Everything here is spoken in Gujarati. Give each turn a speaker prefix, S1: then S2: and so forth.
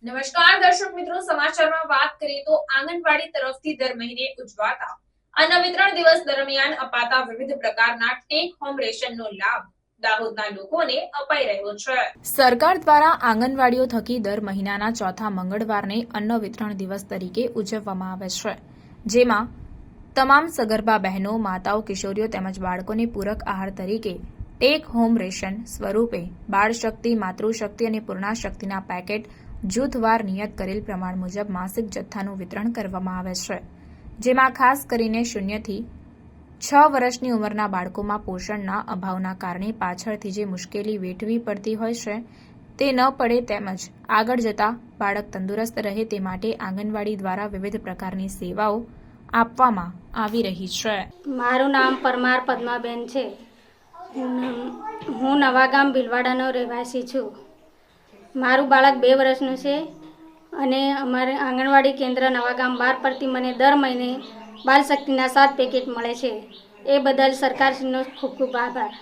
S1: નમસ્કાર દર્શક મિત્રો, સમાચારમાં વાત કરીએ તો આંગણવાડી તરફથી દર મહિને ઉજવાતા અન્ન વિતરણ દિવસ દરમિયાન અપાતા વિવિધ પ્રકારના ટેક હોમ રેશનનો લાભ દાહોદના લોકોને અપાઈ રહ્યો છે। સરકાર દ્વારા આંગણવાડીઓ થકી દર મહિનાના ચોથા મંગળવારને અન્ન વિતરણ દિવસ તરીકે ઉજવવામાં આવે છે, જેમાં તમામ સગર્ભા બહેનો, માતાઓ, કિશોરીઓ તેમજ બાળકોને પૂરક આહાર તરીકે ટેક હોમ રેશન સ્વરૂપે બાળ શક્તિ, માતૃશક્તિ અને પૂર્ણાશક્તિના પેકેટ જૂથવાર નિયત કરેલ પ્રમાણ મુજબ માસિક જથ્થાનું વિતરણ કરવામાં આવે છે, જેમાં ખાસ કરીને 0 થી 6 વર્ષની ઉંમરના બાળકોમાં પોષણના અભાવના કારણે પાછળથી જે મુશ્કેલી વેઠવી પડતી હોય છે તે ન પડે તેમજ આગળ જતા બાળક તંદુરસ્ત રહે તે માટે આંગણવાડી દ્વારા વિવિધ પ્રકારની સેવાઓ આપવામાં આવી રહી છે।
S2: મારું નામ પરમાર પદ્માબેન છે। હું નવાગામ ભીલવાડાનો રહેવાસી છું। મારું બાળક 2 વર્ષનું છે અને અમારે આંગણવાડી કેન્દ્ર નવાગામ 12 પરથી મને દર મહિને બાલશક્તિના 7 પેકેટ મળે છે। એ બદલ સરકારશ્રીનો ખૂબ ખૂબ આભાર।